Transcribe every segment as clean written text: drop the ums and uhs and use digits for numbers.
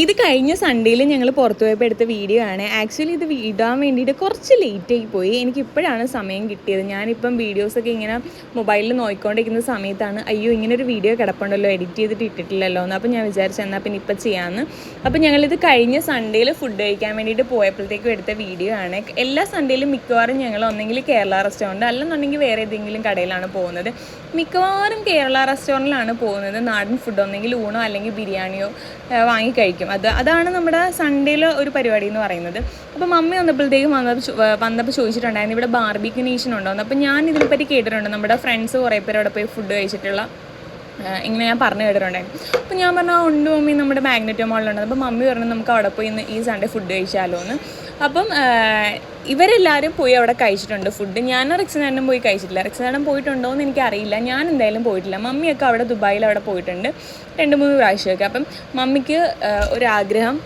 ഇത് കഴിഞ്ഞ സൺഡേയിൽ ഞങ്ങൾ പുറത്തു പോയപ്പോൾ എടുത്ത വീഡിയോ ആണ്. ആക്ച്വലി ഇത് ഇടാൻ വേണ്ടിയിട്ട് കുറച്ച് ലേറ്റായി പോയി. എനിക്കിപ്പോഴാണ് സമയം കിട്ടിയത്. ഞാനിപ്പം വീഡിയോസൊക്കെ ഇങ്ങനെ മൊബൈലിൽ നോക്കിക്കൊണ്ടിരിക്കുന്ന സമയത്താണ് അയ്യോ ഇങ്ങനൊരു വീഡിയോ കിടപ്പുണ്ടല്ലോ, എഡിറ്റ് ചെയ്തിട്ട് ഇട്ടിട്ടില്ലല്ലോ എന്ന്. അപ്പോൾ ഞാൻ വിചാരിച്ചു എന്നാൽ പിന്നെ ഇപ്പം ചെയ്യാമെന്ന്. അപ്പോൾ ഞങ്ങളിത് കഴിഞ്ഞ സൺഡേയിൽ ഫുഡ് കഴിക്കാൻ വേണ്ടിയിട്ട് പോയപ്പോഴത്തേക്കും എടുത്ത വീഡിയോ ആണ്. എല്ലാ സൺഡേയിലും മിക്കവാറും ഞങ്ങൾ ഒന്നെങ്കിൽ കേരള റെസ്റ്റോറൻറ്റ് അല്ലെന്നുണ്ടെങ്കിൽ വേറെ ഏതെങ്കിലും കടയിലാണ് പോകുന്നത്. മിക്കവാറും കേരള റെസ്റ്റോറൻറ്റിലാണ് പോകുന്നത്. നാടൻ ഫുഡ് ഒന്നെങ്കിൽ ഊണോ അല്ലെങ്കിൽ ബിരിയാണിയോ വാങ്ങിക്കഴിക്കും. അതാണ് നമ്മുടെ സൺഡേയിൽ ഒരു പരിപാടി എന്ന് പറയുന്നത്. അപ്പോൾ മമ്മി വന്നപ്പോഴത്തേക്കും വന്നപ്പോൾ ചോദിച്ചിട്ടുണ്ടായിരുന്നു ഇവിടെ ബാർബിക്യൂ നേഷൻ ഉണ്ടോ എന്ന്. അപ്പോൾ ഞാൻ ഇതിനെപ്പറ്റി കേട്ടിട്ടുണ്ട്. നമ്മുടെ ഫ്രണ്ട്സ് കുറേ പേര് അവിടെ പോയി ഫുഡ് കഴിച്ചിട്ടുള്ള ഇങ്ങനെ ഞാൻ പറഞ്ഞു കേട്ടിട്ടുണ്ടായിരുന്നു. അപ്പോൾ ഞാൻ പറഞ്ഞാൽ ഉണ്ട് മമ്മി, നമ്മുടെ മാഗ്നറ്റോ മോളിലുണ്ട്. അപ്പോൾ മമ്മി പറഞ്ഞു നമുക്ക് അവിടെ പോയി ഇന്ന് ഈ സൺഡേ ഫുഡ് കഴിച്ചാലോ എന്ന്. അപ്പം ഇവരെല്ലാവരും പോയി അവിടെ കഴിച്ചിട്ടുണ്ട് ഫുഡ്. ഞാൻ റിക്സനാടനും പോയി കഴിച്ചിട്ടില്ല. റിക്സനാടൻ പോയിട്ടുണ്ടോ എന്ന് എനിക്കറിയില്ല. ഞാൻ എന്തായാലും പോയിട്ടില്ല. മമ്മിയൊക്കെ അവിടെ ദുബായിൽ അവിടെ പോയിട്ടുണ്ട് 2-3 പ്രാവശ്യമൊക്കെ. അപ്പം മമ്മിക്ക് ഒരാഗ്രഹം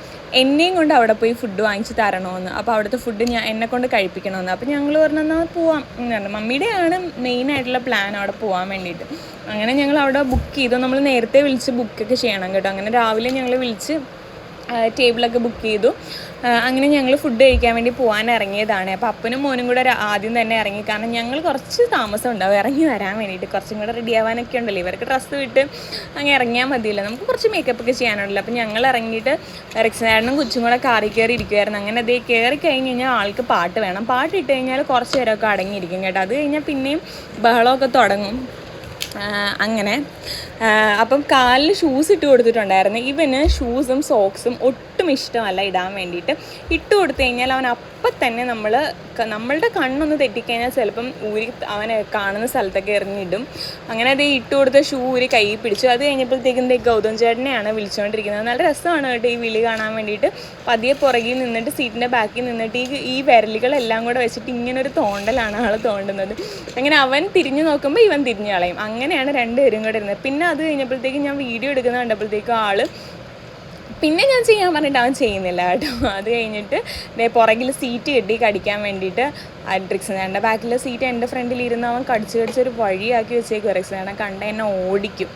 എന്നെയും കൊണ്ട് അവിടെ പോയി ഫുഡ് വാങ്ങിച്ച് തരണമെന്ന്. അപ്പോൾ അവിടുത്തെ ഫുഡ് എന്നെ കൊണ്ട് കഴിപ്പിക്കണമെന്ന്. അപ്പോൾ ഞങ്ങൾ പറഞ്ഞാൽ പോവാം എന്ന് പറഞ്ഞു. മമ്മിയുടെയാണ് മെയിനായിട്ടുള്ള പ്ലാൻ അവിടെ പോകാൻ വേണ്ടിയിട്ട്. അങ്ങനെ ഞങ്ങൾ അവിടെ ബുക്ക് ചെയ്തു. നമ്മൾ നേരത്തെ വിളിച്ച് ബുക്കൊക്കെ ചെയ്യണം കേട്ടോ. അങ്ങനെ രാവിലെ ഞങ്ങൾ വിളിച്ച് ടേബിളൊക്കെ ബുക്ക് ചെയ്തു. അങ്ങനെ ഞങ്ങൾ ഫുഡ് കഴിക്കാൻ വേണ്ടി പോകാൻ ഇറങ്ങിയതാണ്. അപ്പോൾ അപ്പനും മോനും കൂടെ ആദ്യം തന്നെ ഇറങ്ങി. കാരണം ഞങ്ങൾ കുറച്ച് താമസം ഉണ്ടാവും ഇറങ്ങി വരാൻ വേണ്ടിയിട്ട്. കുറച്ചും കൂടെ റെഡി ആവാനൊക്കെ ഉണ്ടല്ലോ. ഇവർക്ക് ഡ്രസ്സ് വിട്ട് അങ്ങനെ ഇറങ്ങിയാൽ മതിയല്ലോ, നമുക്ക് കുറച്ച് മേക്കപ്പൊക്കെ ചെയ്യാനുണ്ടല്ലോ. അപ്പോൾ ഞങ്ങൾ ഇറങ്ങിയിട്ട് റിക്സനാടനും കൊച്ചും കൂടെ കാറിൽ കയറി ഇരിക്കുമായിരുന്നു. അങ്ങനെ അതേ കയറി കഴിഞ്ഞ് കഴിഞ്ഞാൽ ആൾക്ക് പാട്ട് വേണം. പാട്ട് ഇട്ട് കഴിഞ്ഞാൽ കുറച്ച് നേരമൊക്കെ അടങ്ങിയിരിക്കും കേട്ടോ. അത് കഴിഞ്ഞാൽ പിന്നെയും ബഹളമൊക്കെ തുടങ്ങും. അങ്ങനെ അപ്പം കാലിൽ ഷൂസ് ഇട്ട് കൊടുത്തിട്ടുണ്ടായിരുന്നു. ഇവന് ഷൂസും സോക്സും ഒട്ടും ഇഷ്ടമല്ല ഇടാൻ വേണ്ടിയിട്ട്. ഇട്ട് കൊടുത്തു കഴിഞ്ഞാൽ അവൻ അപ്പം തന്നെ നമ്മളുടെ കണ്ണൊന്ന് തെറ്റിക്കഴിഞ്ഞാൽ ചിലപ്പം ഊരി അവനെ കാണുന്ന സ്ഥലത്തൊക്കെ എറിഞ്ഞിടും. അങ്ങനെ അത് ഇട്ട് കൊടുത്ത ഷൂ ഊരി കൈ പിടിച്ചു. അത് കഴിഞ്ഞപ്പോഴത്തേക്കും ഗൗതം ചേട്ടനെയാണ് വിളിച്ചുകൊണ്ടിരിക്കുന്നത്. നല്ല രസമാണ് കേട്ടോ ഈ വിളി കാണാൻ വേണ്ടിയിട്ട്. പതിയെ പുറകിൽ നിന്നിട്ട് സീറ്റിൻ്റെ ബാക്കിൽ നിന്നിട്ട് ഈ വിരലുകളെല്ലാം കൂടെ വെച്ചിട്ട് ഇങ്ങനൊരു തോണ്ടലാണ് ആൾ തോണ്ടുന്നത്. അങ്ങനെ അവൻ തിരിഞ്ഞു നോക്കുമ്പോൾ ഇവൻ തിരിഞ്ഞു കളയും. അങ്ങനെയാണ് രണ്ടുപേരും കൂടെ ഇരുന്നത്. പിന്നെ അത് കഴിഞ്ഞപ്പോഴത്തേക്കും ഞാൻ വീഡിയോ എടുക്കുന്നത് കണ്ടപ്പോഴത്തേക്കും പിന്നെ ഞാൻ ചെയ്യാൻ പറഞ്ഞിട്ട് അവൻ ചെയ്യുന്നില്ല കേട്ടോ. അത് കഴിഞ്ഞിട്ട് പുറകിൽ സീറ്റ് കെട്ടി കടിക്കാൻ വേണ്ടിയിട്ട് റിക്സനാടൻ്റെ ബാക്കിലെ സീറ്റ് എൻ്റെ ഫ്രണ്ടിൽ ഇരുന്ന് അവൻ കടിച്ചൊരു വഴിയാക്കി വെച്ചേക്കും. റിക്സനാടൻ കണ്ട എന്നെ ഓടിക്കും.